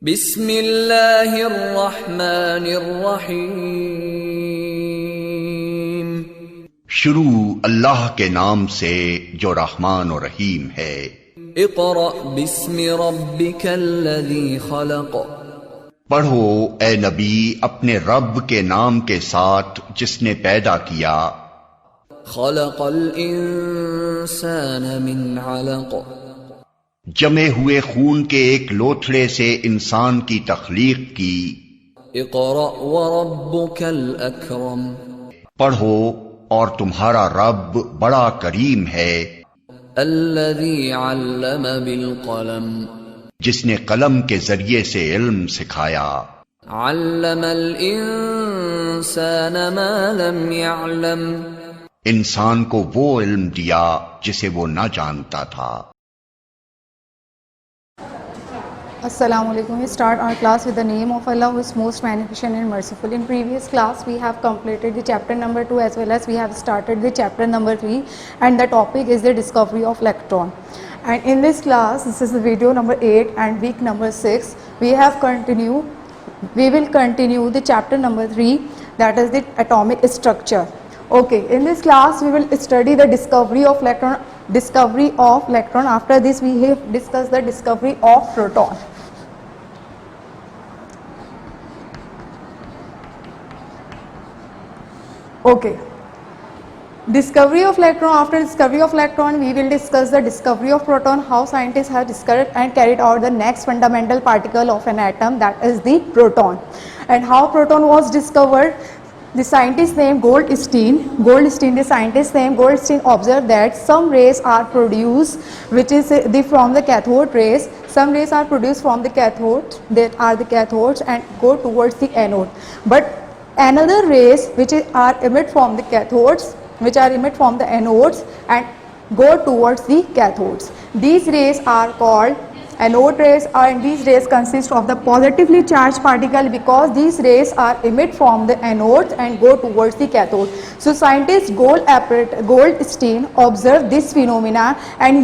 بسم اللہ الرحمن الرحیم. شروع اللہ کے نام سے جو رحمان و رحیم ہے. اقرأ بسم ربک الذی خلق. پڑھو اے نبی اپنے رب کے نام کے ساتھ جس نے پیدا کیا. خلق الانسان من علق. جمے ہوئے خون کے ایک لوتھڑے سے انسان کی تخلیق کی. اقرأ وربک الاکرم. پڑھو اور تمہارا رب بڑا کریم ہے. الذی علم بالقلم. جس نے قلم کے ذریعے سے علم سکھایا. علم الانسان ما لم يعلم. انسان کو وہ علم دیا جسے وہ نہ جانتا تھا. Assalamu alaikum. We start our class with the name of Allah who is most magnificent and merciful. In previous class we have completed the chapter number 2 as well as we have started the chapter number 3, and the topic is the discovery of electron. And in this class, this is the video number 8 and week number 6, we will continue the chapter number 3, that is the atomic structure. Okay, in this class we will study the discovery of electron. After this we have discussed the discovery of proton. Okay, discovery of electron. After discovery of electron we will discuss the discovery of proton, how scientists have discovered and carried out the next fundamental particle of an atom, that is the proton, and how proton was discovered. The scientist named Goldstein observed that some rays are produced which is from the cathode rays. Some rays are produced from the cathode, that are the cathodes, and go towards the anode. But another rays which are emit from the cathodes, which are emit from the anodes and go towards the cathodes. These rays are called anode rays, and these rays consist of the positively charged particle because these rays are emit from the anodes and go towards the cathode. So scientist Goldstein observed this phenomena, and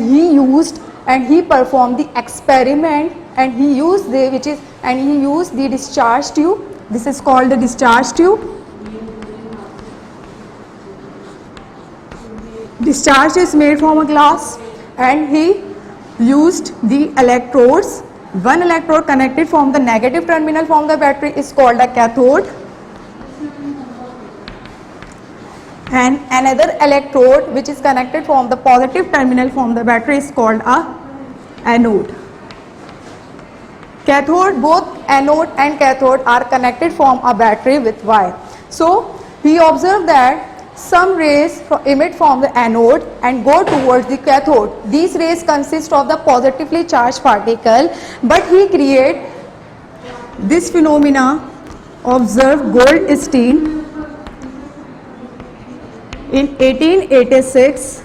he performed the experiment, and he used the discharge tube. This is called the discharge tube. Discharge is made from a glass, and he used the electrodes. One electrode connected from the negative terminal from the battery is called a cathode, and another electrode which is connected from the positive terminal from the battery is called a anode. Cathode, both anode and cathode are connected from a battery with wire. So he observed that some rays emit from the anode and go towards the cathode. These rays consist of the positively charged particle, but he created this phenomena, observed Goldstein in 1886,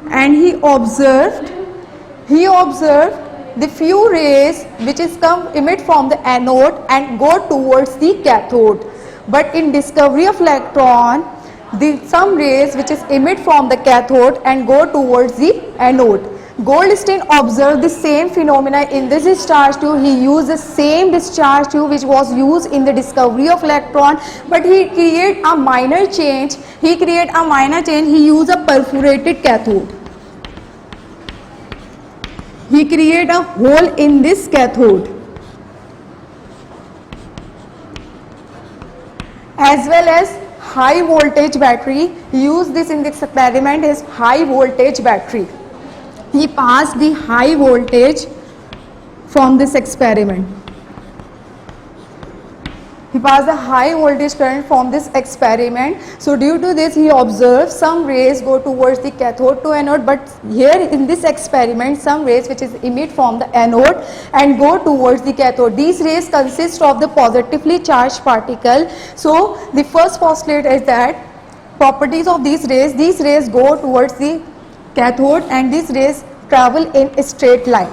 and he observed the few rays which is emit from the anode and go towards the cathode. But in discovery of electron, some rays which is emit from the cathode and go towards the anode. Goldstein observed the same phenomena in this discharge tube. He used the same discharge tube which was used in the discovery of electron, but he created a minor change. He used a perforated cathode. He created a hole in this cathode, as well as high voltage battery. He used this in this experiment, his high voltage battery. He passed the high voltage from this experiment. He passed the high voltage current from this experiment. So due to this he observed some rays go towards the cathode to anode, but here in this experiment some rays which is emit from the anode and go towards the cathode. These rays consist of the positively charged particle. So the first postulate is that properties of these rays go towards the cathode, and these rays travel in a straight line.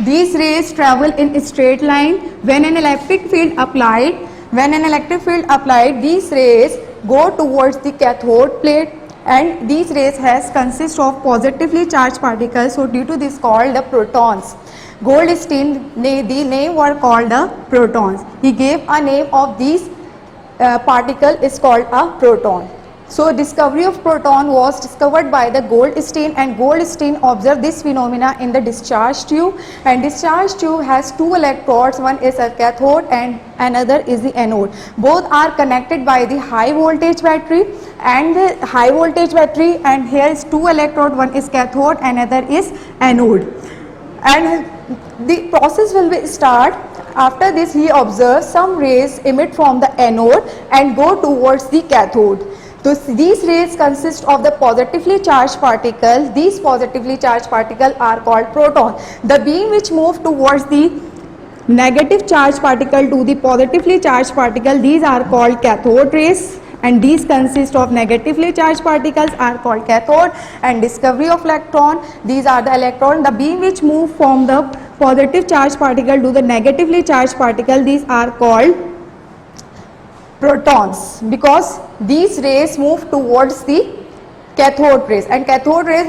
These rays travel in a straight line. When an electric field applied, these rays go towards the cathode plate and these rays has consist of positively charged particles, so due to this called the protons. Goldstein, the name were called the protons. He gave a name of these particle is called a proton. So discovery of proton was discovered by the Goldstein, and Goldstein observed this phenomena in the discharge tube, and discharge tube has two electrodes, one is a cathode and another is the anode. Both are connected by the high voltage battery, and the high voltage battery, and here is two electrode, one is cathode, another is anode. And the process will be start. After this he observes some rays emit from the anode and go towards the cathode. So these rays consist of the positively charged particles. These positively charged particles are called proton. The beam which move towards the negative charged particle to the positively charged particle, these are called cathode rays, and these consist of negatively charged particles are called cathode. And discovery of electron, these are the electron. The beam which move from the positive charged particle to the negatively charged particle, these are called protons, because these rays move towards the cathode rays, and cathode rays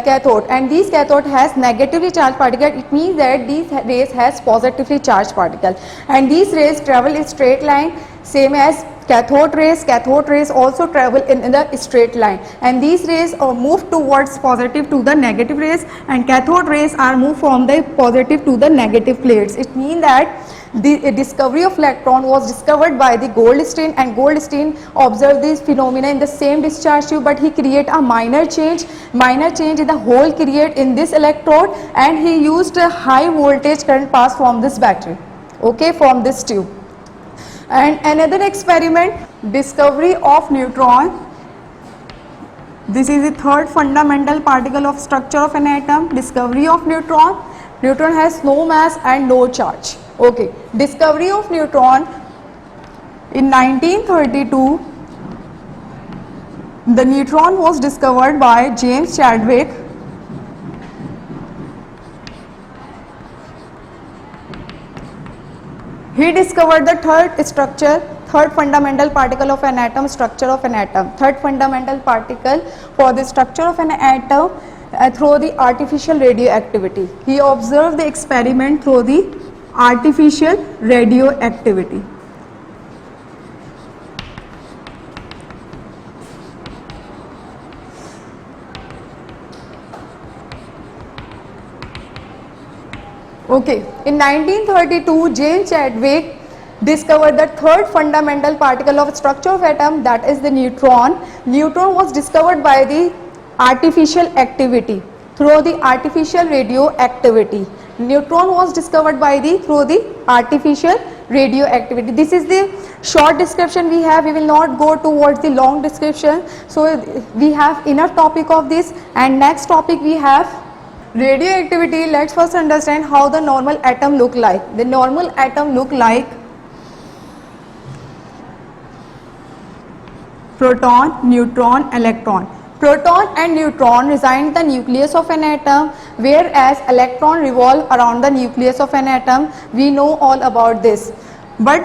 cathode, and these cathode has negatively charged particle. It means that these rays has positively charged particle, and these rays travel in straight line same as cathode rays. Cathode rays also travel in the straight line, and these rays move towards positive to the negative rays, and cathode rays are moved from the positive to the negative plates. It means that the discovery of electron was discovered by the Goldstein, and Goldstein observed this phenomena in the same discharge tube, but he create a minor change in the hole create in this electrode, and he used a high voltage current pass from this battery, okay, from this tube. And another experiment, discovery of neutron. This is the third fundamental particle of structure of an atom. Discovery of neutron. Neutron has no mass and no charge. Okay, discovery of neutron in 1932. The neutron was discovered by James Chadwick. He discovered the third fundamental particle of an atom, structure of an atom. Third fundamental particle for the structure of an atom through the artificial radioactivity. He observed the experiment through the artificial radioactivity. Okay, in 1932, James Chadwick discovered the third fundamental particle of structure of atom, that is the neutron. Neutron was discovered by the artificial activity, through the artificial radioactivity. Neutron was discovered by through the artificial radioactivity. This is the short description we have. We will not go towards the long description. So we have enough topic of this, and next topic we have radioactivity. Let's first understand how the normal atom look like. The normal atom look like proton, neutron, electron. Proton and neutron reside in the nucleus of an atom, whereas electron revolve around the nucleus of an atom. We know all about this, but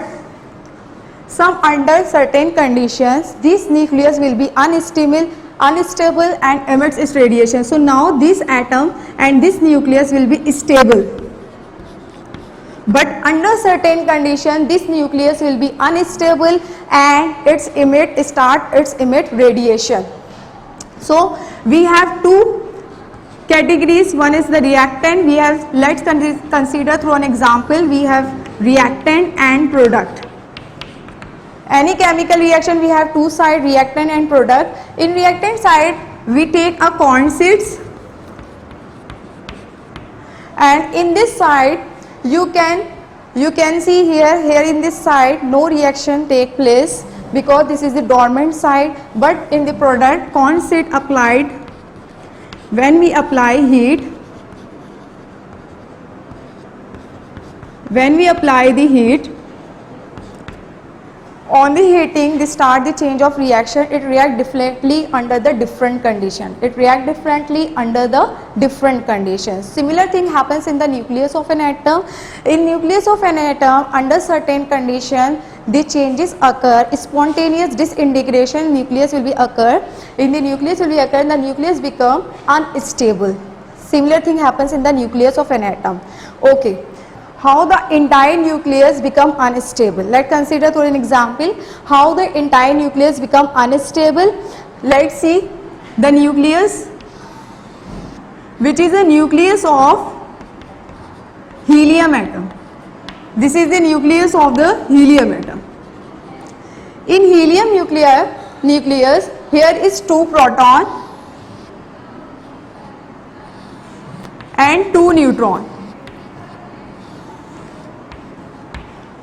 under certain conditions this nucleus will be unstable and emits its radiation. So now this atom and this nucleus will be stable, but under certain condition this nucleus will be unstable and its emit radiation. So we have two categories. One is the reactant. We have, let's consider through an example. We have reactant and product. Any chemical reaction, we have two sides, reactant and product. In reactant side, we take a corn seeds, and in this side you can see here in this side no reaction take place, because this is the dormant side. But in the product, corn seed applied, when we apply the heat, On the heating, they start the change of reaction. It react differently under the different condition. It react differently under the different conditions. Similar thing happens in the nucleus of an atom. In nucleus of an atom, under certain condition, the changes occur. Spontaneous disintegration nucleus will be occur. In the nucleus will be occur, the nucleus become unstable. Similar thing happens in the nucleus of an atom. Okay. How the entire nucleus become unstable. Let's consider through an example how the entire nucleus become unstable. Let's see the nucleus, which is a nucleus of helium atom. This is the nucleus of the helium atom. In helium nucleus, here is 2 proton and 2 neutron.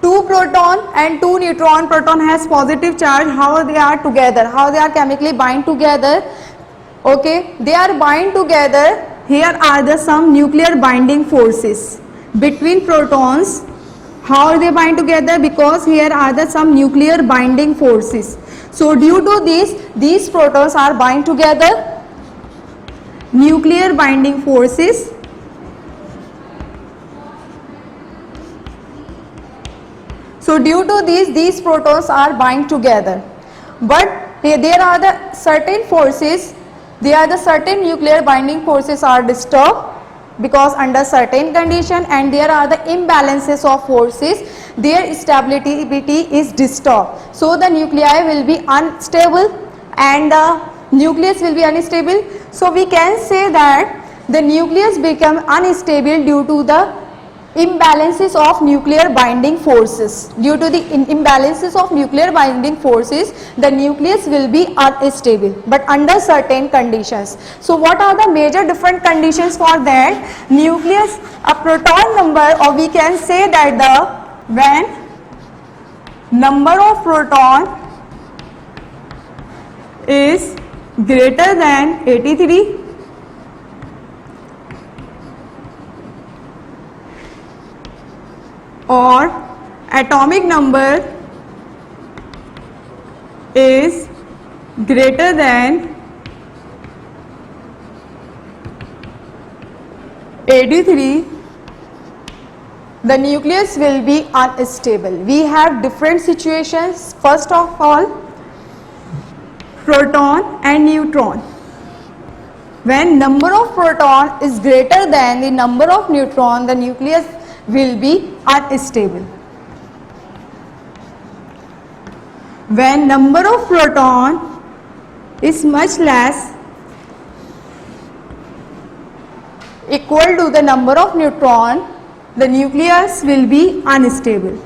2 proton and 2 neutron. Proton has positive charge. How they are together? How they are chemically bind together? Okay, they are bind together. Here are the some nuclear binding forces between protons. How are they bind together? Because here are the some nuclear binding forces. So due to this, these protons are bind together. Nuclear binding forces. So due to this, these protons are bind together. But there are the certain forces, there are the certain nuclear binding forces are disturbed because under certain condition, and there are the imbalances of forces, their stability is disturbed. So the nuclei will be unstable and the nucleus will be unstable. So we can say that the nucleus become unstable due to the imbalances of nuclear binding forces. Due to the imbalances of nuclear binding forces, the nucleus will be unstable, but under certain conditions. So what are the major different conditions for that? Nucleus, a proton number, or we can say that when number of proton is greater than 83, or atomic number is greater than 83, the nucleus will be unstable. We have different situations. First of all, proton and neutron. When number of proton is greater than the number of neutron, the nucleus will be unstable. When number of proton is much less equal to the number of neutron, the nucleus will be unstable.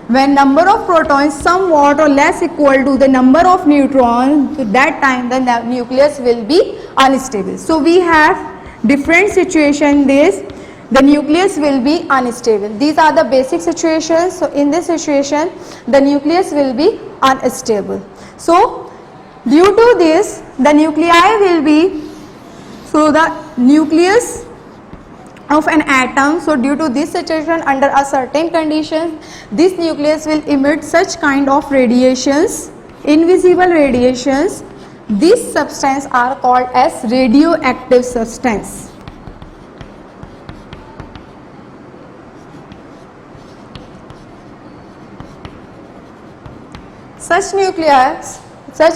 When number of protons is somewhat or less equal to the number of neutrons, at that time the nucleus will be unstable. So we have different situation. The nucleus will be unstable. These are the basic situations. So in this situation, the nucleus will be unstable. So due to this, the nuclei will be, so the nucleus of an atom, so due to this situation, under a certain condition, this nucleus will emit such kind of radiations, invisible radiations. These substances are called as radioactive substance. Such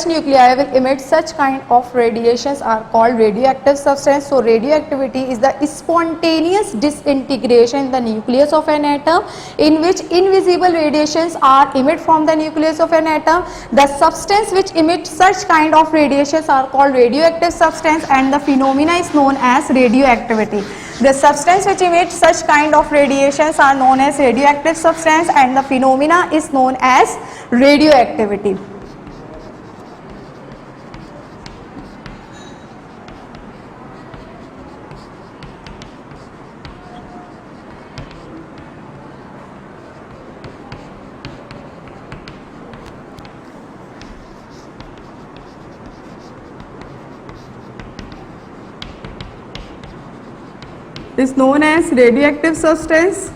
nuclei will emit such kind of radiations are called radioactive substance. So radioactivity is the spontaneous disintegration in the nucleus of an atom, in which invisible radiations are emitted from the nucleus of an atom. The substance which emits such kind of radiations are called radioactive substance, and the phenomena is known as radioactivity. The substance which emits such kind of radiations are known as radioactive substance, and the phenomena is known as radioactivity. Is known as radioactive substance.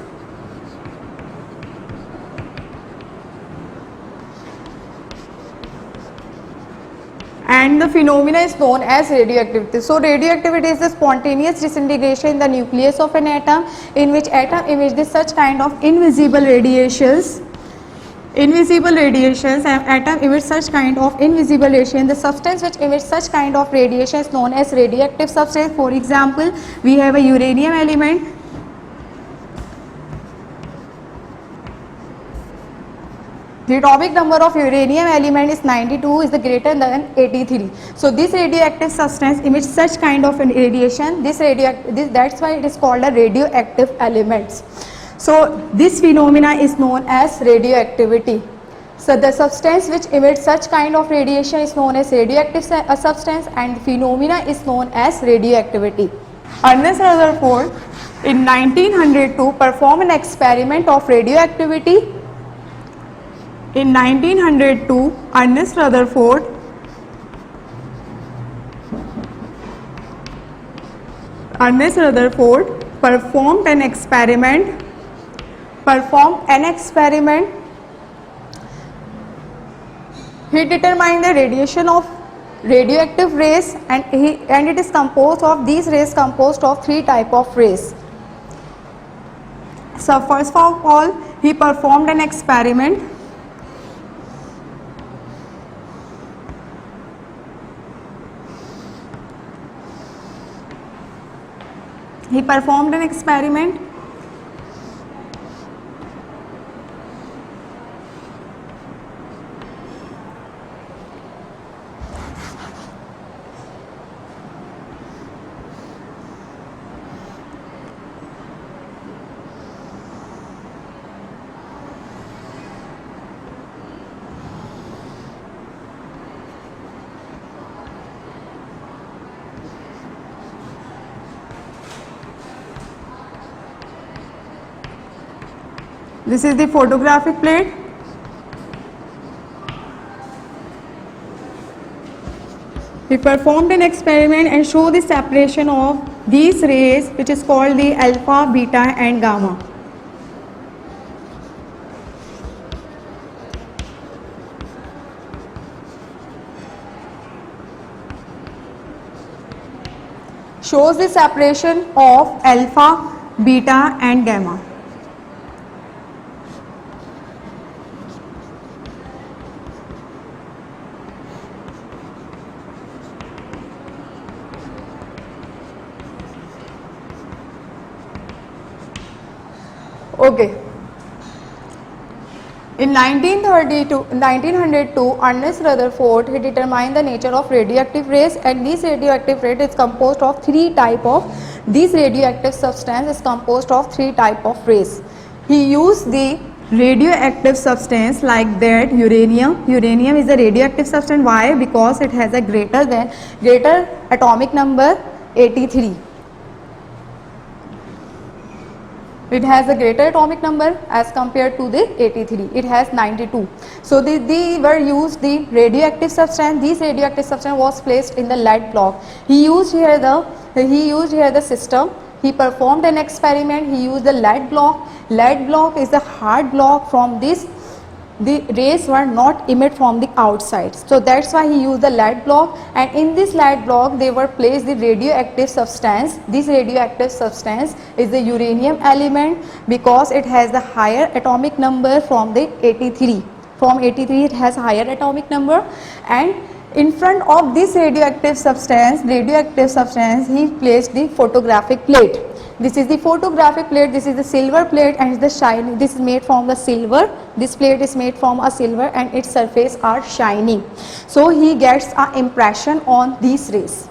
and the phenomena is known as radioactivity. So radioactivity is the spontaneous disintegration in the nucleus of an atom, in which atom emits such kind of invisible radiations, and atom emits such kind of invisible radiation. The substance which emits such kind of radiation is known as radioactive substance. For example, we have a uranium element. The atomic number of uranium element is 92, is the greater than 83. So this radioactive substance emits such kind of an radiation. That's why it is called a radioactive elements. So this phenomena is known as radioactivity. So the substance which emits such kind of radiation is known as radioactive substance, and the phenomena is known as radioactivity. Ernest Rutherford in 1902 performed an experiment of radioactivity. In 1902, Ernest Rutherford performed an experiment. He determined the radiation of radioactive rays, and it is composed of these rays composed of three type of rays. So first of all, he performed an experiment. This is the photographic plate. We performed an experiment and show the separation of these rays, which is called the alpha, beta and gamma. Shows the separation of alpha, beta and gamma. Okay. In 1902, Ernest Rutherford he determined the nature of radioactive rays, and this radioactive ray is composed of three type of. This radioactive substance is composed of three type of rays. He used the radioactive substance like that uranium. Uranium is a radioactive substance. Why? Because it has a greater atomic number 83. It has a greater atomic number as compared to the 83. It has 92. So they were used the radioactive substance. This radioactive substance was placed in the lead block. He used here the system. He performed an experiment. He used the lead block. Lead block is a hard block. From this, the rays were not emitted from the outside. So that's why he used the lead block, and in this lead block they were placed the radioactive substance. This radioactive substance is the uranium element because it has the higher atomic number from the 83. From 83 it has higher atomic number, and in front of this radioactive substance he placed the photographic plate. This is the photographic plate. This is the silver plate, and the shiny. This is made from the silver. This plate is made from a silver, and its surface are shiny. So he gets an impression on these rays.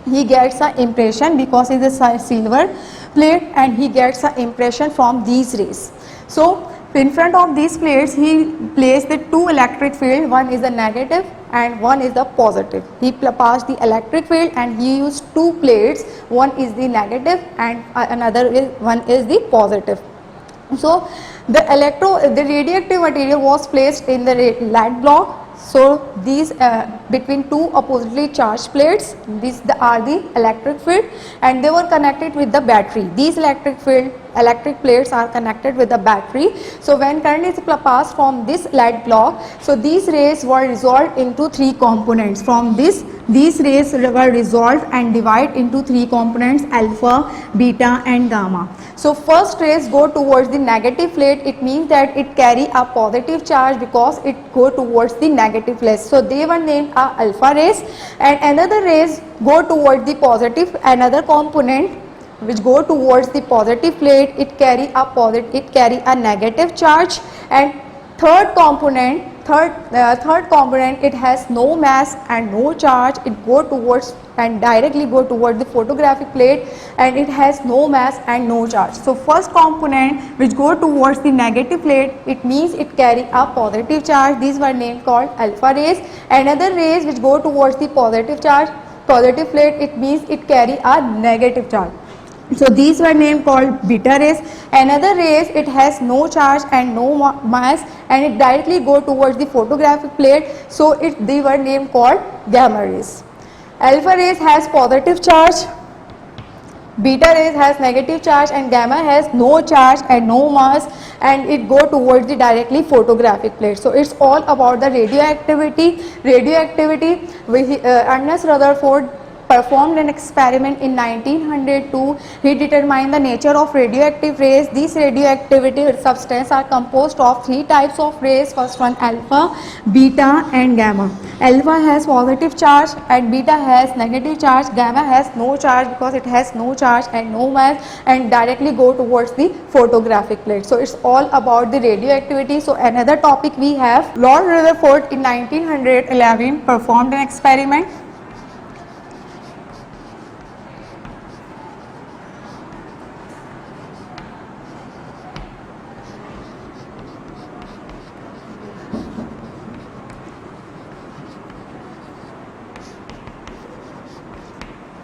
He gets an impression because it is a silver plate, and he gets an impression from these rays. So in front of these plates he placed the two electric field. One is the negative and one is the positive. He passed the electric field and he used two plates. One is the negative and one is the positive. So the radioactive material was placed in the lead block. So these between two oppositely charged plates, these are the electric field, and they were connected with the battery. These electric plates are connected with the battery. So when current is passed from this lead block, so these rays were resolved into three components. From this, these rays were resolved and divided into three components: alpha, beta and gamma. So first rays go towards the negative plate. It means that it carry a positive charge because it go towards the negative plate. So they were named alpha rays. And another rays go towards the positive, another component which go towards the positive plate. It carry a negative charge. And third component, it has no mass and no charge. It go towards and directly go towards the photographic plate, and it has no mass and no charge. So first component which go towards the negative plate, it means it carry a positive charge. These were named called alpha rays. Another rays which go towards the positive plate, it means it carry a negative charge. So these were named called beta rays. Another rays, it has no charge and no mass, and it directly go towards the photographic plate. So they were named called gamma rays. Alpha rays has positive charge, beta rays has negative charge, and gamma has no charge and no mass, and it go towards the directly photographic plate. So it's all about the radioactivity. Ernest Rutherford performed an experiment in 1902. He determined the nature of radioactive rays. These radioactivity substances are composed of three types of rays. First one, alpha, beta and gamma. Alpha has positive charge and beta has negative charge. Gamma has no charge because it has no charge and no mass, and directly go towards the photographic plate. So it's all about the radioactivity. So another topic we have, Lord Rutherford in 1911 performed an experiment.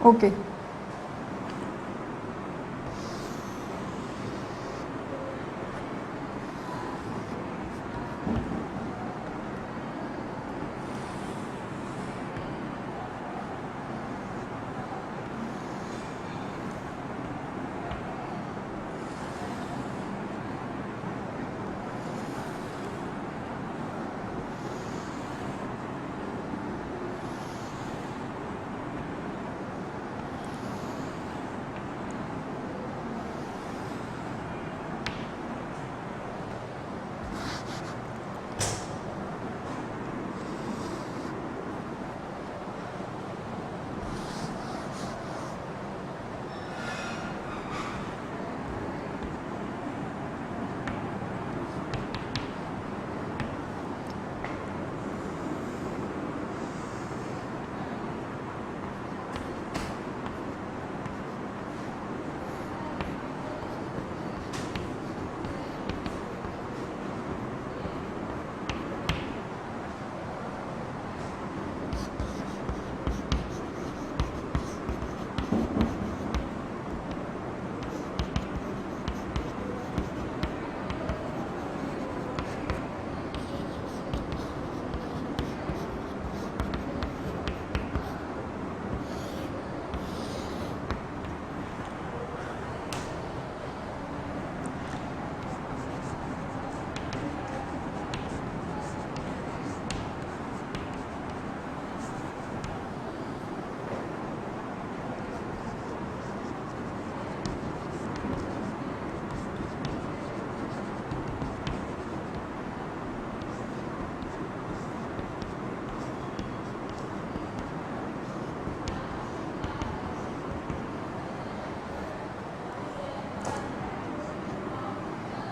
Okay.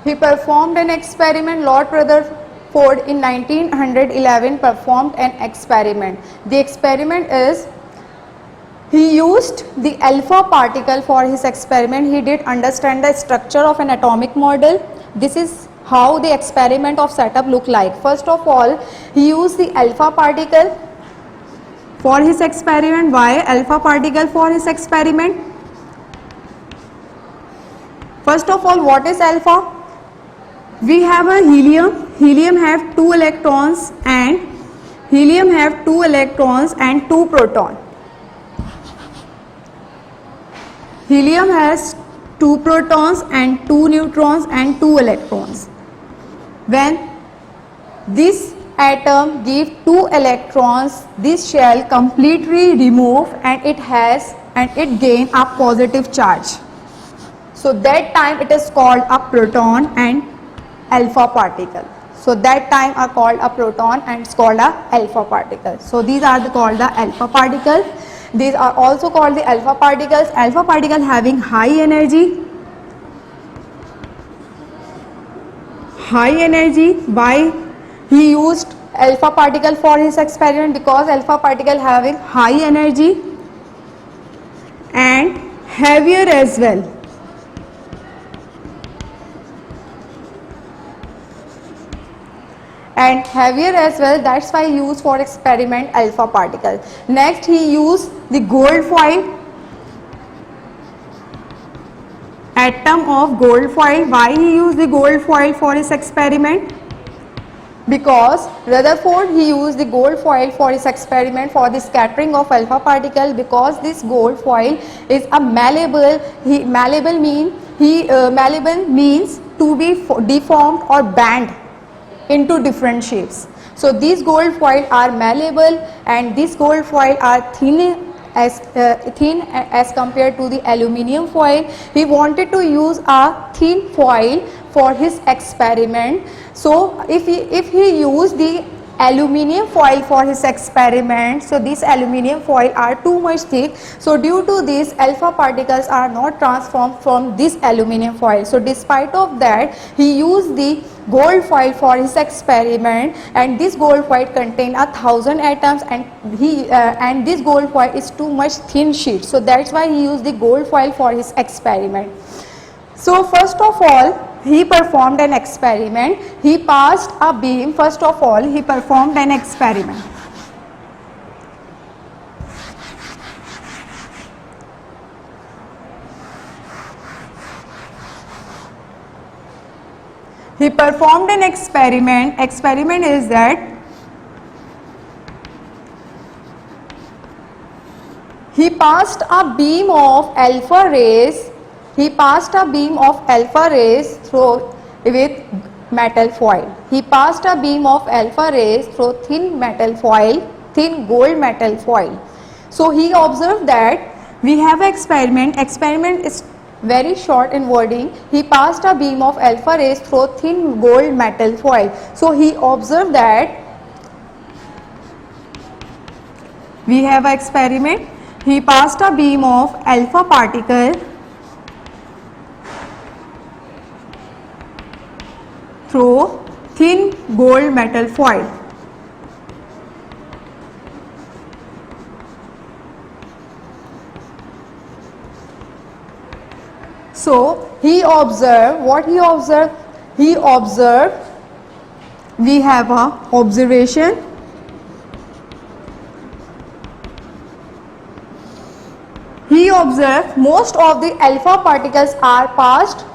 He performed an experiment. Lord Rutherford in 1911 performed an experiment. The experiment is, he used the alpha particle for his experiment. He did understand the structure of an atomic model. This is how the experiment of setup look like. First of all, he used the alpha particle for his experiment. Why alpha particle for his experiment? First of all, what is alpha? We have a helium. Helium have 2 electrons and Helium have 2 electrons and 2 protons. Helium has 2 protons and 2 neutrons and 2 electrons. When this atom gives 2 electrons, this shell completely remove and it gain a positive charge. So that time it is called a proton and alpha particle. So that time are called a proton and it's called a alpha particle. So these are called the alpha particles. These are also called the alpha particles. Alpha particle having high energy. Why he used alpha particle for his experiment? Because alpha particle having high energy and heavier as well. That's why he used for experiment alpha particle. Next he used the gold foil, atom of gold foil. Why he used the gold foil for his experiment? Because Rutherford he used the gold foil for his experiment for the scattering of alpha particle, because this gold foil is a malleable. Malleable means to be deformed or bent into different shapes. So these gold foil are malleable and these gold foil are thin as compared to the aluminium foil. He wanted to use a thin foil for his experiment. So if he used the aluminium foil for his experiment, so these aluminium foil are too much thick, so due to this alpha particles are not transformed from this aluminium foil. So despite of that he used the gold foil for his experiment, and this gold foil contain 1,000 atoms, and this gold foil is too much thin sheet, so that's why he used the gold foil for his experiment. So first of all he performed an experiment. He passed a beam. First of all he performed an experiment. He performed an experiment. Experiment is that he passed a beam of alpha rays. He passed a beam of alpha rays through with metal foil. He passed a beam of alpha rays through thin metal foil, thin gold metal foil. So he observed that we have an experiment. Experiment is very short in wording. He passed a beam of alpha rays through thin gold metal foil. So he observed that we have an experiment. He passed a beam of alpha particle through thin gold metal foil. So he observed, what he observed? He observed, we have a observation. He observed most of the alpha particles are passed.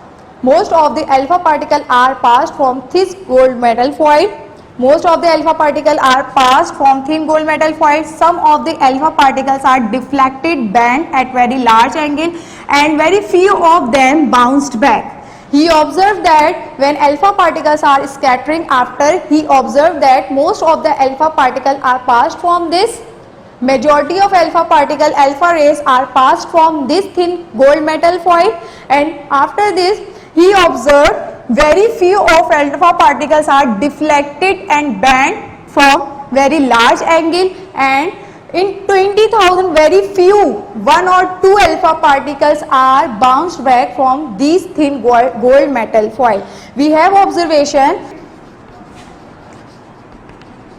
Most of the alpha particles are passed from thick gold metal foil. Most of the alpha particles are passed from thin gold metal foil. Some of the alpha particles are deflected, bent at very large angle, and very few of them bounced back. He observed that when alpha particles are scattering after, he observed that most of the alpha particles are passed from this. Majority of alpha particle, alpha rays are passed from this thin gold metal foil, and after this he observed very few of alpha particles are deflected and bent from very large angle, and in 20,000 very few, 1 or 2 alpha particles are bounced back from these thin gold metal foil. We have observation.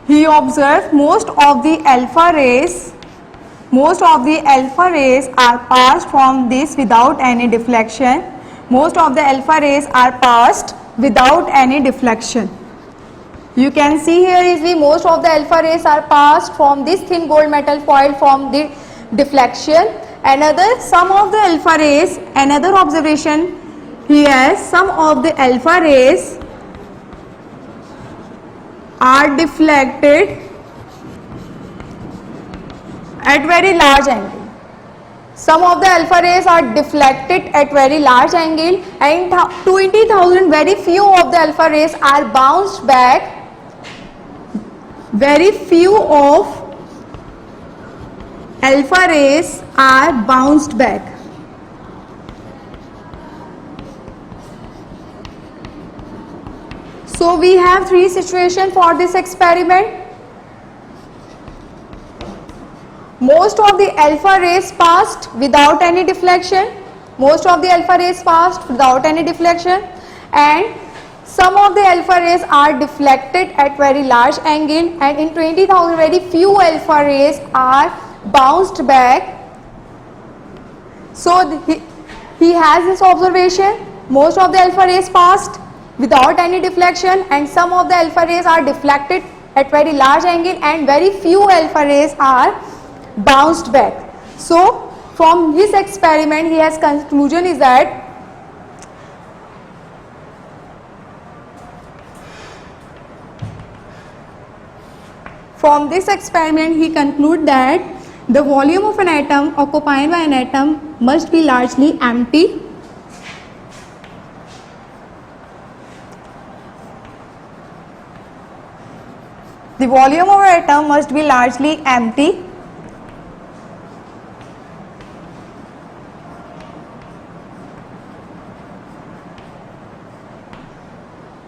He observed most of the alpha rays are passed from this without any deflection. Most of the alpha rays are passed without any deflection. You can see here is the most of the alpha rays are passed from this thin gold metal foil from the deflection. Some of the alpha rays, another observation here, some of the alpha rays are deflected at very large angle. Some of the alpha rays are deflected at very large angle, and 20,000 very few of the alpha rays are bounced back. Very few of alpha rays are bounced back. So we have three situations for this experiment. Most of the alpha rays passed without any deflection. Most of the alpha rays passed without any deflection, and some of the alpha rays are deflected at very large angle, and in 20,000 very few alpha rays are bounced back. So he has this observation: most of the alpha rays passed without any deflection, and some of the alpha rays are deflected at very large angle, and very few alpha rays are bounced back. So from his experiment, he has conclusion is that from this experiment he conclude that the volume of an atom occupied by an atom must be largely empty. The volume of an atom must be largely empty.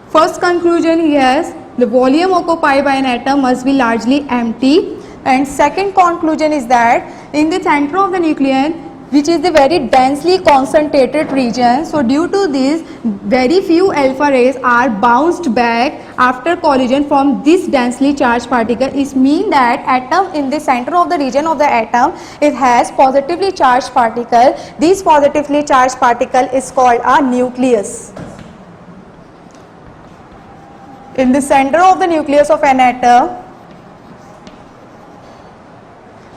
First conclusion he has, the volume occupied by an atom must be largely empty, and second conclusion is that in the center of the nucleus, which is the very densely concentrated region, so due to this very few alpha rays are bounced back after collision from this densely charged particle. It means that atom in the center of the region of the atom, it has positively charged particle. This positively charged particle is called a nucleus. In the center of the nucleus of an atom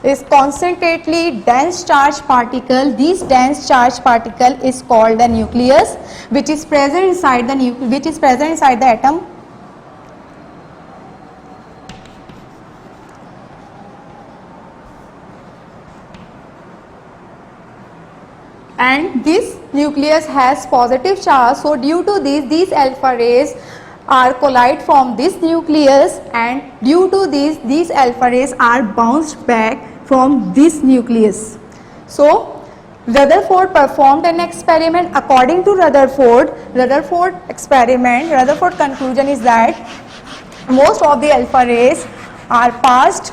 is concentratedly dense charged particle. This dense charged particle is called the nucleus, which is present inside the atom. And this nucleus has positive charge. So due to this, these alpha rays are collide from this nucleus, and due to this, these alpha rays are bounced back from this nucleus. So Rutherford performed an experiment. According to Rutherford conclusion is that most of the alpha rays are passed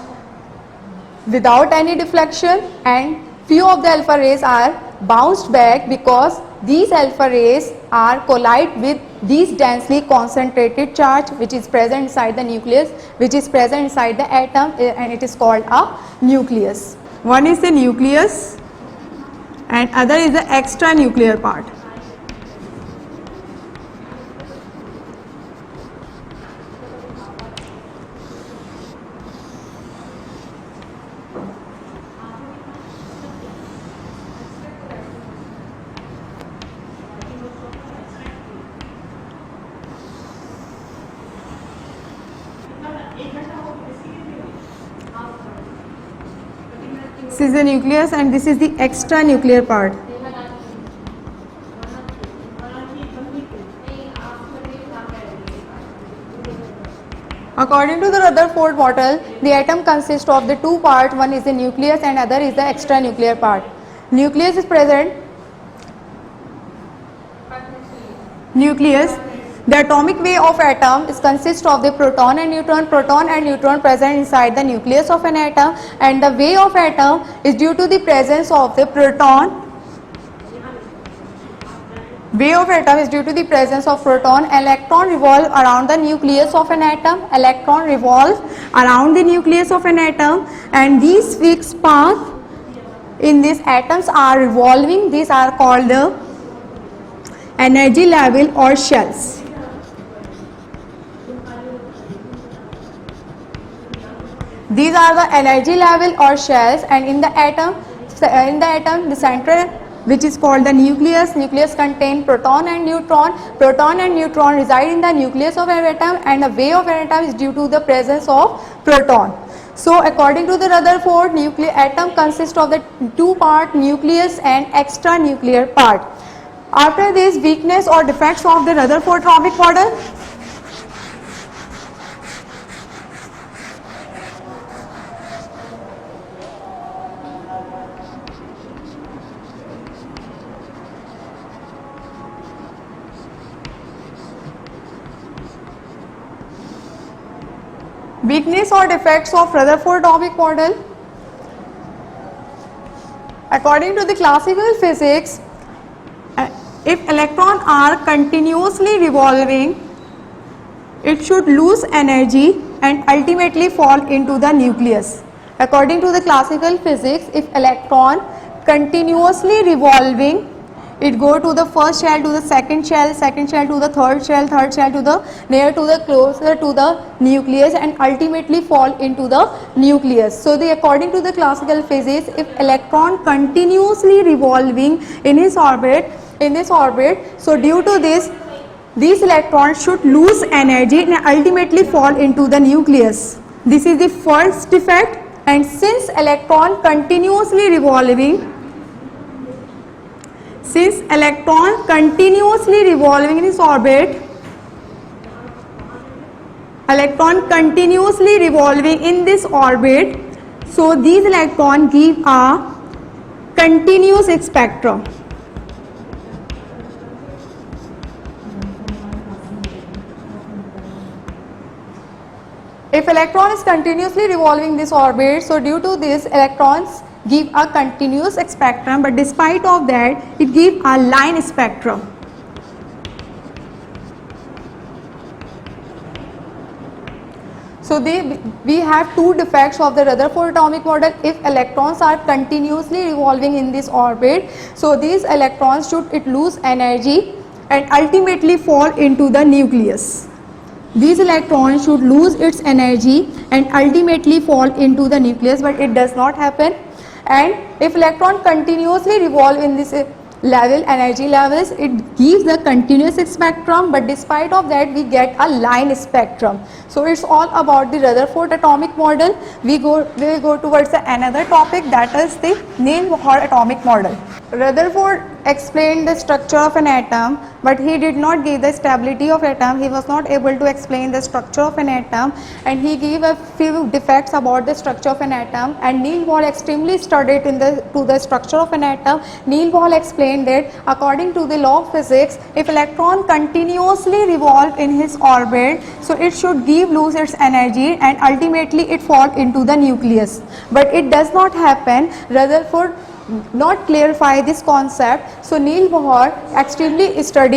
without any deflection, and few of the alpha rays are bounced back because these alpha rays are collide with these densely concentrated charge which is present inside the nucleus, which is present inside the atom, and it is called a nucleus. One is the nucleus and other is the extranuclear part. This is the nucleus and this is the extranuclear part. According to the Rutherford model, the atom consists of the two parts. One is the nucleus and other is the extranuclear part. Nucleus is present. Nucleus. The atomic weight of atom is consists of the proton and neutron. Proton and neutron present inside the nucleus of an atom, and the weight of atom is due to the presence of the proton. Weight of atom is due to the presence of proton. Electron revolve around the nucleus of an atom. Electron revolve around the nucleus of an atom, and these fixed path in these atoms are revolving. These are called the energy level or shells. These are the energy level or shells, and in the atom the center, which is called the nucleus. Nucleus contain proton and neutron. Proton and neutron reside in the nucleus of an atom, and the weight of an atom is due to the presence of proton. So according to the Rutherford, nuclear atom consists of the two-part nucleus and extranuclear part. After this, weakness or defects of the Rutherford atomic model. Weakness or defects of Rutherford atomic model. According to the classical physics, if electrons are continuously revolving, it should lose energy and ultimately fall into the nucleus. According to the classical physics, if electron continuously revolving, it go to the first shell, to the second shell to the third shell to the near to the closer to the nucleus, and ultimately fall into the nucleus. So according to the classical physics, if electron continuously revolving in this orbit, so due to this, these electrons should lose energy and ultimately fall into the nucleus. This is the first defect. And since electron continuously revolving in its orbit, so these electrons give a continuous spectrum. If electron is continuously revolving this orbit, so due to this, electrons give a continuous spectrum, but despite of that, it gives a line spectrum. So we have two defects of the Rutherford atomic model. If electrons are continuously revolving in this orbit, so these electrons should lose energy and ultimately fall into the nucleus. These electrons should lose its energy and ultimately fall into the nucleus, but it does not happen. And if electron continuously revolve in this energy levels, it gives the continuous spectrum, but despite of that, we get a line spectrum. So it's all about the Rutherford atomic model. We will go towards another topic, that is the Neil Bohr atomic model. Rutherford explained the structure of an atom, but he did not give the stability of atom. He was not able to explain the structure of an atom, and he gave a few defects about the structure of an atom. And Neil Bohr extremely studied to the structure of an atom. Neil Bohr explained that according to the law of physics, if electron continuously revolve in his orbit, so it should lose its energy and ultimately it fall into the nucleus. But it does not happen. Rutherford not clarify this concept. So Neil Bohr extremely interested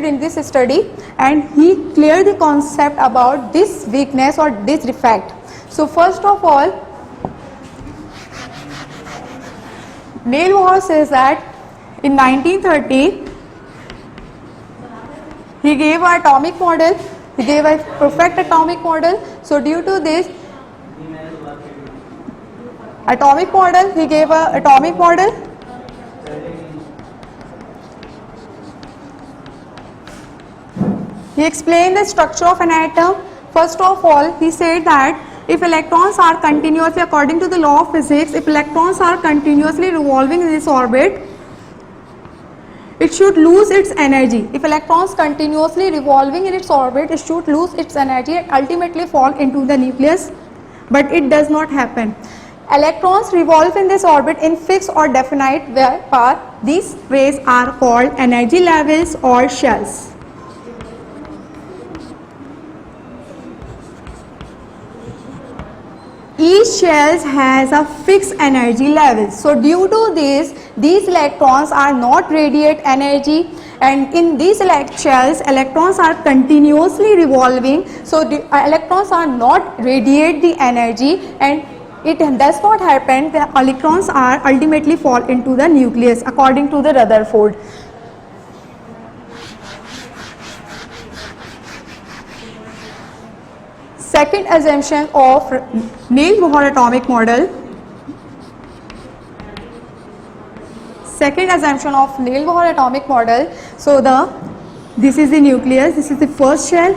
in this study, and he cleared the concept about this weakness or this defect. So first of all, Neil Bohr says that in 1930 he gave an atomic model, he gave a perfect atomic model. So due to this atomic model, he gave an atomic model. He explained the structure of an atom. First of all, he said that if electrons are continuously, according to the law of physics, if electrons are continuously revolving in this orbit, it should lose its energy. If electrons continuously revolving in its orbit, it should lose its energy and ultimately fall into the nucleus. But it does not happen. Electrons revolve in this orbit in fixed or definite path. These ways are called energy levels or shells. Each shell has a fixed energy level. So due to this, these electrons are not radiate energy, and in these shells, electrons are continuously revolving. So the electrons are not radiate the energy, and it does not happen. The electrons are ultimately fall into the nucleus according to the Rutherford. Second assumption of Neil Bohr atomic model. Second assumption of Neil Bohr atomic model. So this is the nucleus. This is the first shell.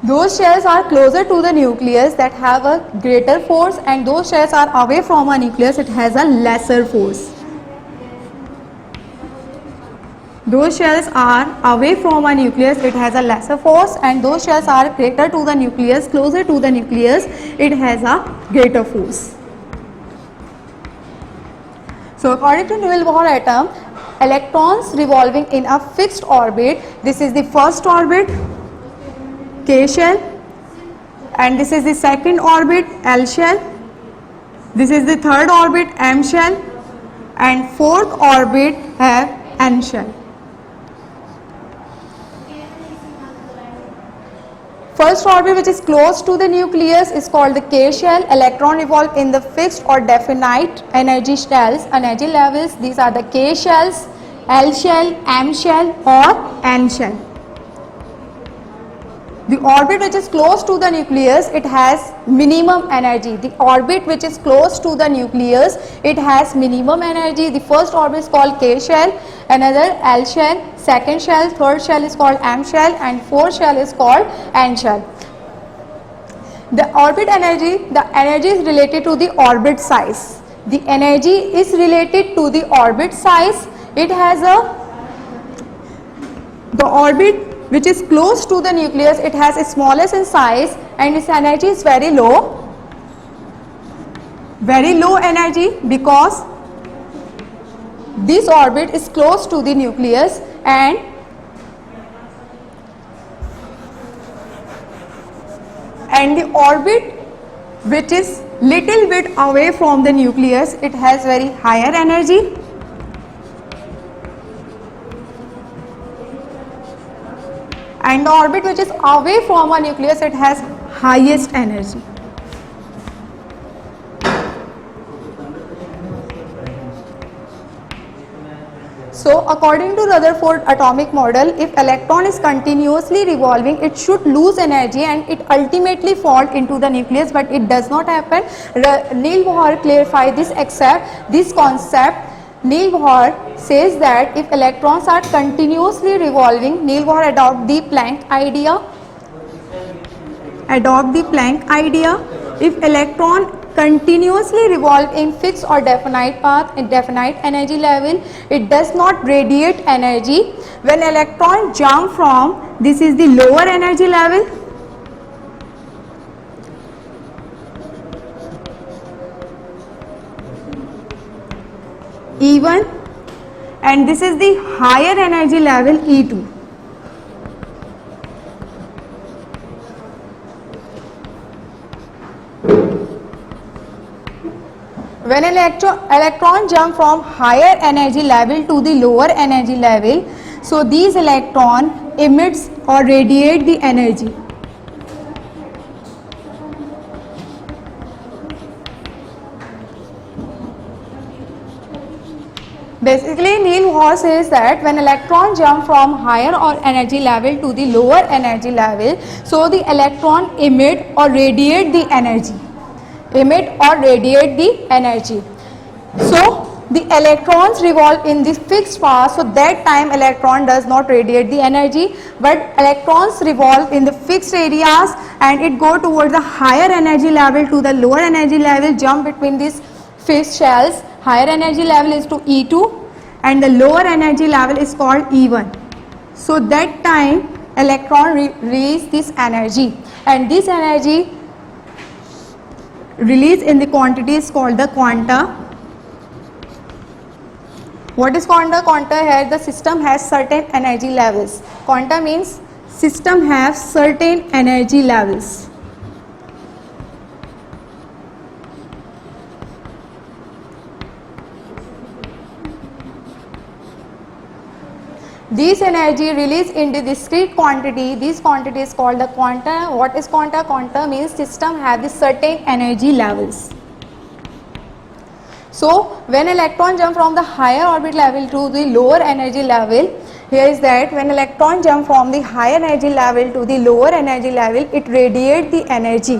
Those shells are closer to the nucleus that have a greater force, and those shells are away from a nucleus, it has a lesser force. Those shells are away from a nucleus, it has a lesser force, and those shells are greater to the nucleus, closer to the nucleus, it has a greater force. So according to Neil Bohr atom, electrons revolving in a fixed orbit, this is the first orbit, K shell, and this is the second orbit, L shell, this is the third orbit, M shell, and fourth orbit have N shell. First orbit, which is close to the nucleus, is called the K shell. Electron revolve in the fixed or definite energy shells, energy levels. These are the K shells, L shell, M shell or N shell. The orbit which is close to the nucleus, it has minimum energy. The orbit which is close to the nucleus, it has minimum energy. The first orbit is called K shell, another L shell, second shell, third shell is called M shell, and fourth shell is called N shell. The orbit energy, the energy is related to the orbit size. The energy is related to the orbit size. It has the orbit which is close to the nucleus, it has its smallest in size and its energy is very low energy, because this orbit is close to the nucleus, and the orbit which is little bit away from the nucleus, it has very higher energy. And the orbit which is away from a nucleus, it has highest energy. So according to Rutherford atomic model, if electron is continuously revolving, it should lose energy and it ultimately fall into the nucleus, but it does not happen. Neil Bohr clarified this concept. Neil Bohr says that if electrons are continuously revolving, Neil Bohr adopt the Planck idea. If electron continuously revolve in fixed or definite path in definite energy level, it does not radiate energy. When electron jump from, this is the lower energy level, E1, and this is the higher energy level, E2. When electron jump from higher energy level to the lower energy level, so these electron emits or radiate the energy. Basically, Neil Bohr says that when electron jump from higher or energy level to the lower energy level, so the electron emit or radiate the energy. So the electrons revolve in this fixed path, so that time electron does not radiate the energy, but electrons revolve in the fixed areas and it go towards the higher energy level to the lower energy level, jump between these fixed shells. Higher energy level is to E2 and the lower energy level is called E1. So that time electron release this energy, and this energy released in the quantity is called the quanta. What is quanta? Quanta here, the system has certain energy levels. Quanta means system has certain energy levels. This energy released in the discrete quantity, this quantity is called the quanta. What is quanta? Quanta means system have the certain energy levels. So when electron jump from the higher orbit level to the lower energy level, here is that when electron jump from the higher energy level to the lower energy level, it radiate the energy.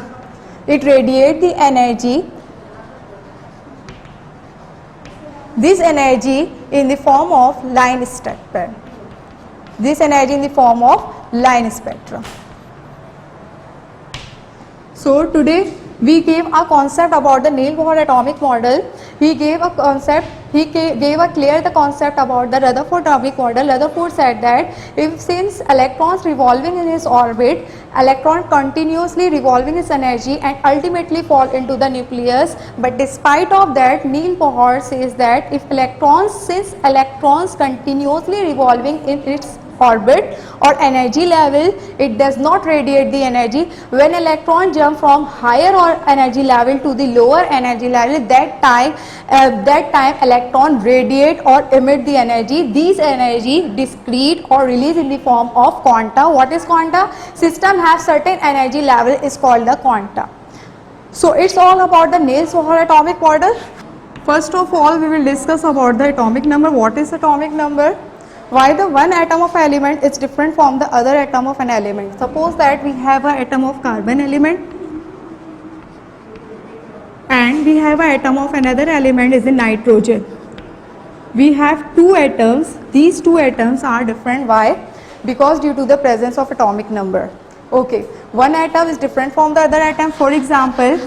This energy in the form of line spectrum. So today we gave a concept about the Neil Bohr atomic model. He gave a concept. He gave a clear the concept about the Rutherford atomic model. Rutherford said that if since electrons revolving in his orbit, electron continuously revolving its energy and ultimately fall into the nucleus. But despite of that, Neil Bohr says that if since electrons continuously revolving in its orbit or energy level, it does not radiate the energy. When electron jump from higher or energy level to the lower energy level, that time electron radiate or emit the energy. These energy discrete or release in the form of quanta. What is quanta? System have certain energy level is called the quanta. So it's all about the Niels Bohr atomic model. First of all, we will discuss about the atomic number. What is atomic number? Why the one atom of element is different from the other atom of an element. Suppose that we have an atom of carbon element and we have an atom of another element is in nitrogen. We have two atoms. These two atoms are different. Why? Because due to the presence of atomic number. Okay, one atom is different from the other atom. For example,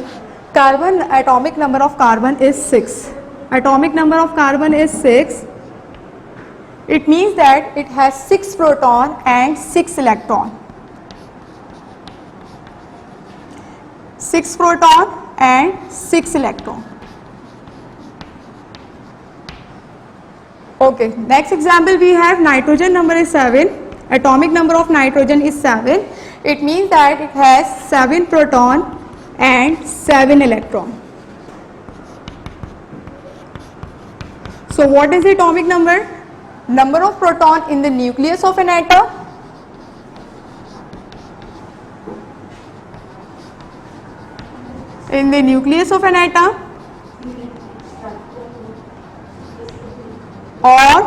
carbon, atomic number of carbon is 6. Atomic number of carbon is 6. It means that it has 6 proton and 6 electron. 6 proton and 6 electron. Okay, next example we have nitrogen number is 7. Atomic number of nitrogen is 7. It means that it has 7 proton and 7 electron. So what is the atomic number? Number of proton in the nucleus of an atom. In the nucleus of an atom, or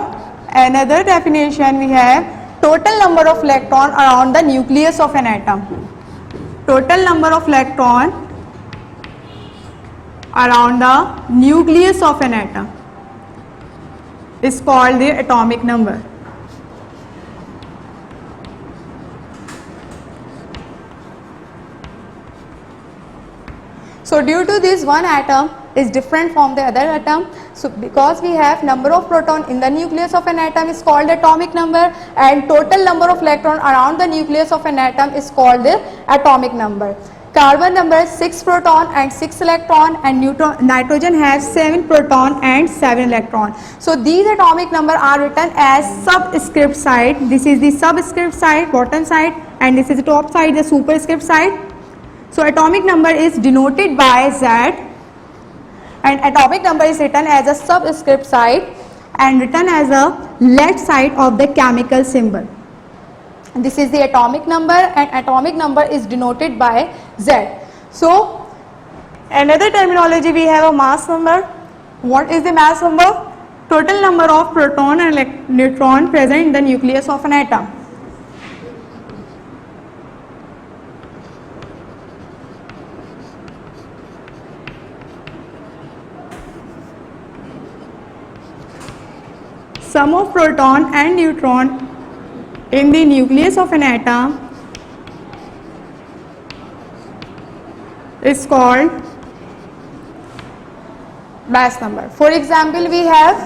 another definition we have total number of electron around the nucleus of an atom. Total number of electron around the nucleus of an atom is called the atomic number. So due to this, one atom is different from the other atom. So because we have number of proton in the nucleus of an atom is called atomic number, and total number of electron around the nucleus of an atom is called the atomic number. Carbon number is 6 proton and 6 electron, and nitrogen has 7 proton and 7 electron. So these atomic number are written as subscript side. This is the subscript side, bottom side, and this is the top side, the superscript side. So atomic number is denoted by Z, and atomic number is written as a subscript side and written as a left side of the chemical symbol. This is the atomic number, and atomic number is denoted by Z. So another terminology we have a mass number. What is the mass number? Total number of proton and neutron present in the nucleus of an atom. Sum of proton and neutron in the nucleus of an atom is called mass number. For example, we have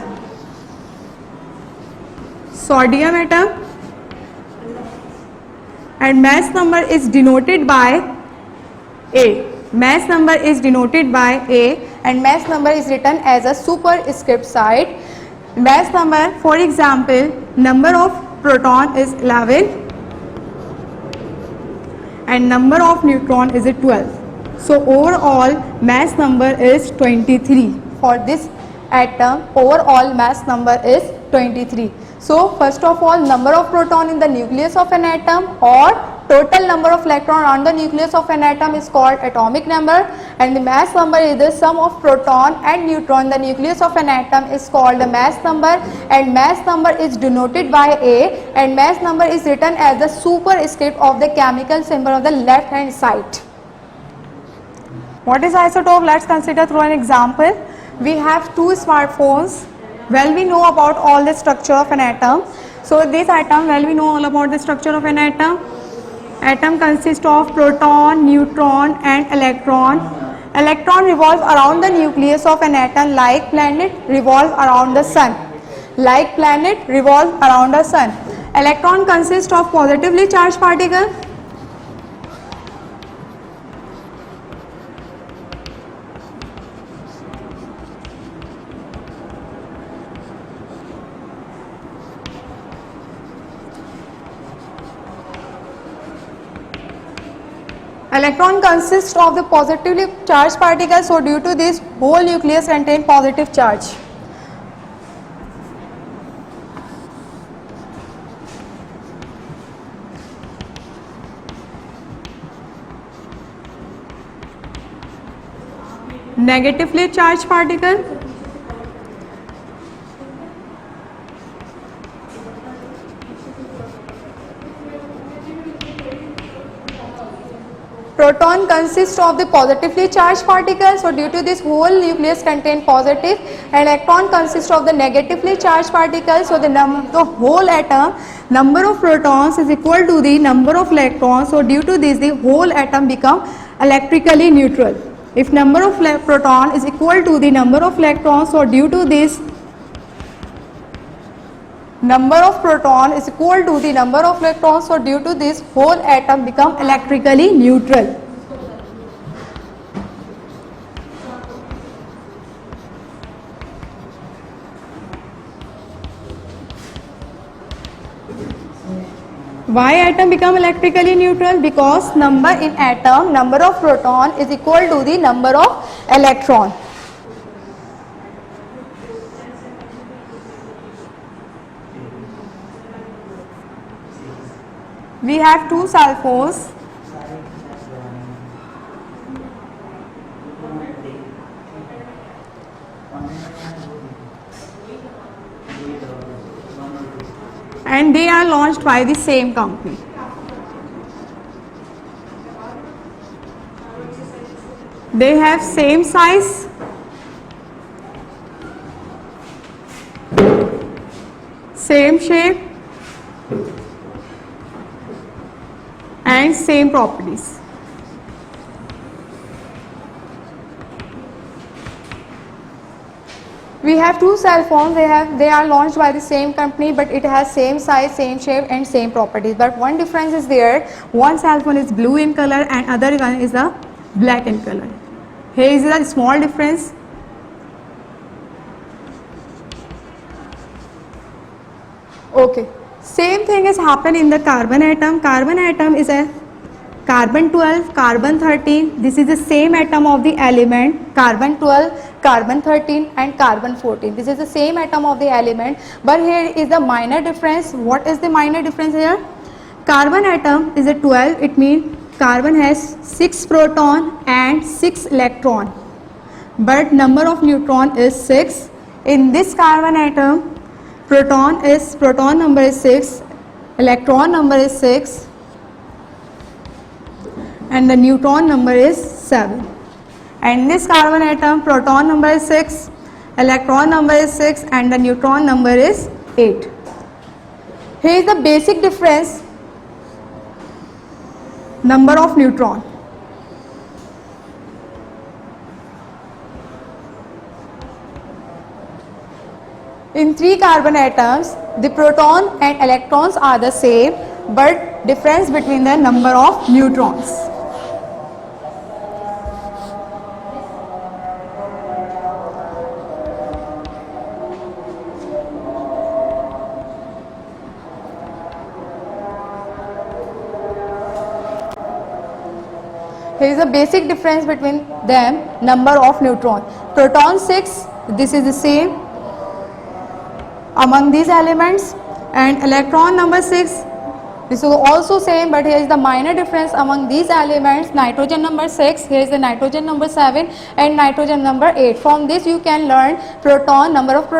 sodium atom, and mass number is denoted by A. Mass number is denoted by A, and mass number is written as a superscript side. Mass number, for example, number of proton is 11 and number of neutron is 12. So overall mass number is 23. For this atom, overall mass number is 23. So first of all, number of proton in the nucleus of an atom or total number of electron around the nucleus of an atom is called atomic number, and the mass number is the sum of proton and neutron in the nucleus of an atom is called the mass number, and mass number is denoted by A, and mass number is written as the superscript of the chemical symbol of the left hand side. What is isotope? Let's consider through an example. We have two smartphones. Well, we know about all the structure of an atom. So this atom, well, we know all about the structure of an atom. Atom consists of proton, neutron and electron. Electron revolves around the nucleus of an atom like planet revolve around the sun. Like planet revolve around the sun. Electron consists of positively charged particle. Electron consists of the positively charged particles, so due to this whole nucleus contains positive charge. Negatively charged particle. Proton consists of the positively charged particles, so due to this whole nucleus contain positive. Electron consists of the negatively charged particles, so the whole atom number of protons is equal to the number of electrons, so due to this the whole atom become electrically neutral. If number of proton is equal to the number of electrons, so due to this number of proton is equal to the number of electrons, so due to this whole atom become electrically neutral. Why atom become electrically neutral? Because number in atom, number of proton is equal to the number of electron. We have two cell phones. And they are launched by the same company. They have same size, same shape and same properties. We have two cell phones. They are launched by the same company, but it has same size, same shape and same properties. But one difference is there. One cell phone is blue in color and other one is a black in color. Here is a small difference. Okay. Same thing has happened in the carbon atom. Carbon atom is a carbon 12, carbon 13. This is the same atom of the element carbon 12, carbon 13 and carbon 14. This is the same atom of the element, but here is the minor difference. What is the minor difference here? Carbon atom is a 12. It means carbon has 6 proton and 6 electron, but number of neutron is 6. In this carbon atom, proton number is 6, electron number is 6 and the neutron number is 7. And in this carbon atom, proton number is 6, electron number is 6 and the neutron number is 8. Here is the basic difference, number of neutron. In 3 carbon atoms, the proton and electrons are the same, but difference between the number of neutrons. Here is a basic difference between them, number of neutron. Proton 6, this is the same among these elements, and electron number 6, this is also same, but here is the minor difference among these elements. Nitrogen number 6, here is the nitrogen number 7 and nitrogen number 8. From this you can learn proton, number of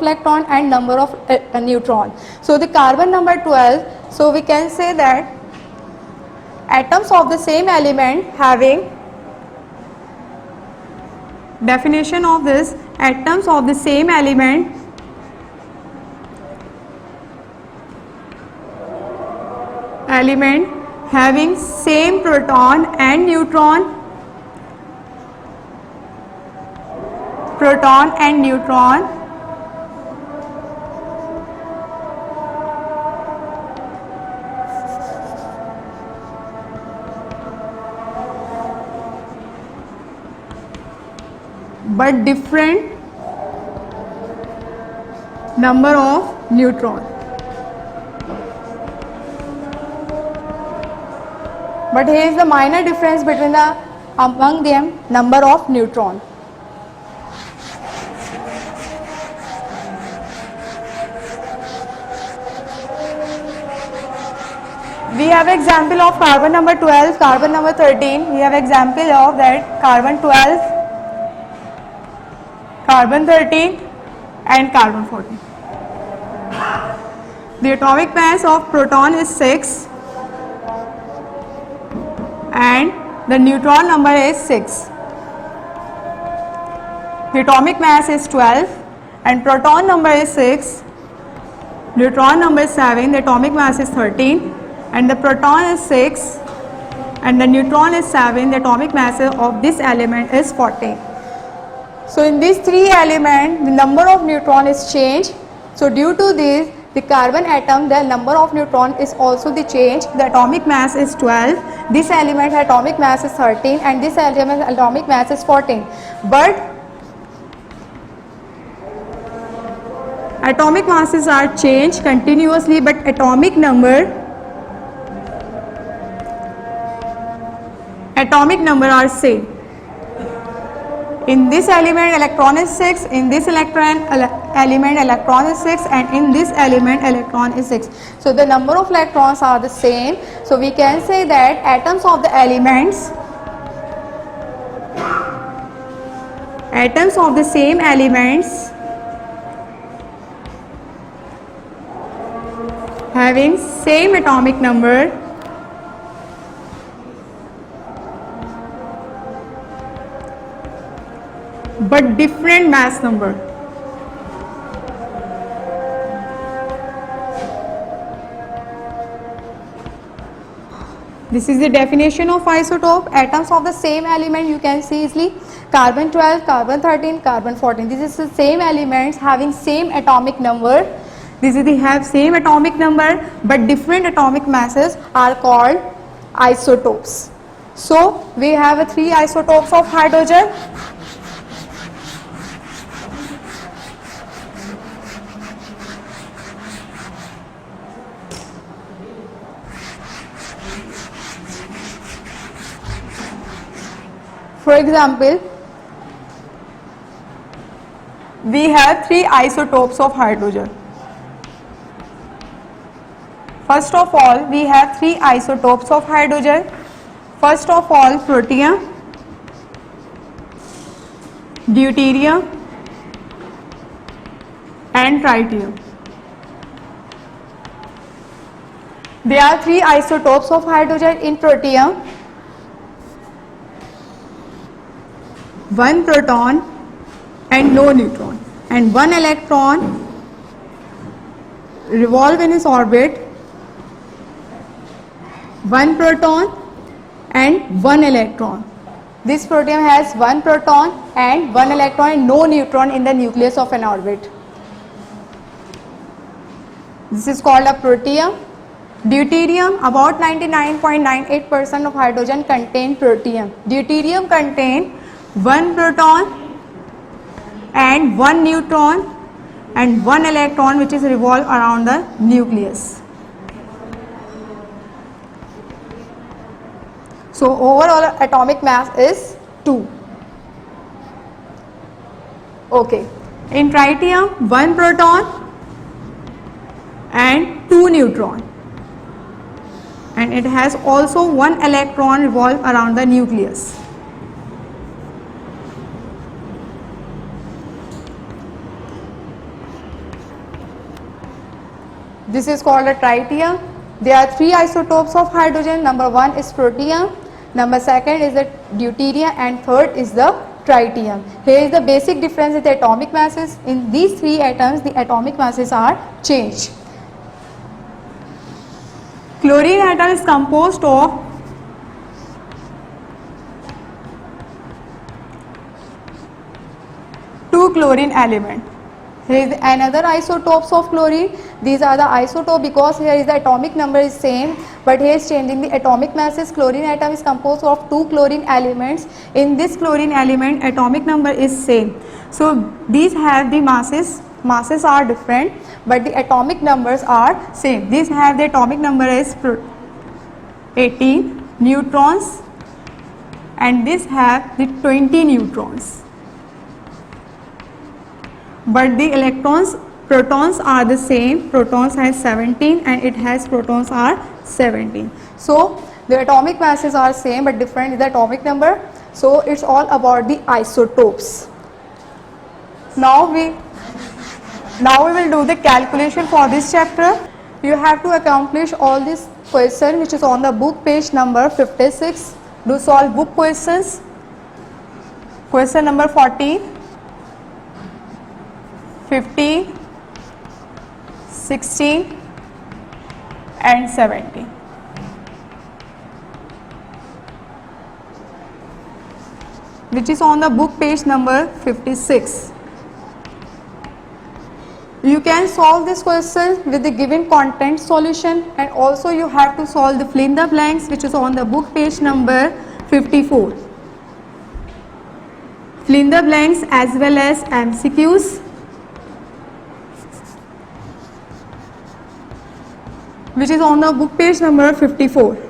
electron and number of neutron. So the carbon number 12, so we can say that atoms of the same element having, definition of this, atoms of the same element having same proton and neutron, proton and neutron, but different number of neutron. But here is the minor difference between among them number of neutron. We have example of carbon number 12, carbon number 13. We have example of that carbon 12, carbon 13 and carbon 14. The atomic mass of proton is 6 and the neutron number is 6. The atomic mass is 12 and proton number is 6, neutron number is 7, the atomic mass is 13 and the proton is 6 and the neutron is 7, the atomic mass of this element is 14. So in these three elements the number of neutron is changed. So due to this the carbon atom, the number of neutron is also the change. The atomic mass is 12, this element atomic mass is 13 and this element atomic mass is 14. But atomic masses are changed continuously, but atomic number are same. In this element electron is 6, in this element electron is 6 and in this element electron is 6. So the number of electrons are the same. So we can say that atoms of the same elements having same atomic number but different mass number. This is the definition of isotope. Atoms of the same element you can see easily. Carbon 12, carbon 13, carbon 14. This is the same elements having same atomic number. They have same atomic number but different atomic masses are called isotopes. So we have three isotopes of hydrogen. For example, we have three isotopes of hydrogen. First of all, we have three isotopes of hydrogen. First of all, protium, deuterium and tritium. There are three isotopes of hydrogen in protium. One proton and no neutron, and one electron revolve in its orbit. One proton and one electron. This protium has one proton and one electron and no neutron in the nucleus of an orbit. This is called a protium. Deuterium, about 99.98% of hydrogen contain protium. Deuterium contain one proton and one neutron and one electron which is revolved around the nucleus. So overall atomic mass is 2. Okay. In tritium, one proton and two neutron, and it has also one electron revolved around the nucleus. This is called a tritium. There are three isotopes of hydrogen. Number one is protium, number second is the deuterium, and third is the tritium. Here is the basic difference with the atomic masses. In these three atoms, the atomic masses are changed. Chlorine atom is composed of two chlorine element. Here is another isotopes of chlorine. These are the isotope because here is the atomic number is same, but here is changing the atomic masses. Chlorine atom is composed of two chlorine elements. In this chlorine element, atomic number is same. So these have the masses. Masses are different, but the atomic numbers are same. These have the atomic number is 18 neutrons, and this have the 20 neutrons. But the protons are the same. Protons has 17 and it has protons are 17. So the atomic masses are same but different is the atomic number. So it's all about the isotopes. Now we will do the calculation for this chapter. You have to accomplish all this question which is on the book page number 56. Do solve book questions. Question number 14. 15, 16 and 17. Which is on the book page number 56. You can solve this question with the given content solution, and also you have to solve the fill in the blanks which is on the book page number 54. Fill in the blanks as well as MCQs, which is on the book page number 54.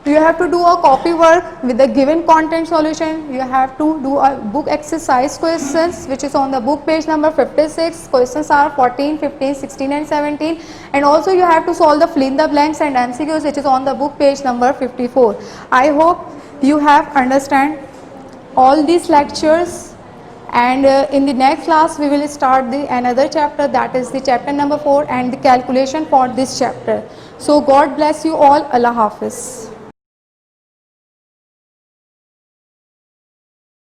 You have to do a copy work with the given content solution. You have to do a book exercise questions which is on the book page number 56. Questions are 14, 15, 16 and 17, and also you have to solve the fill in the blanks and MCQs which is on the book page number 54. I hope you have understand all these lectures, and in the next class we will start the another chapter, that is the chapter number 4 and the calculation for this chapter. So God bless you all. Allah Hafiz.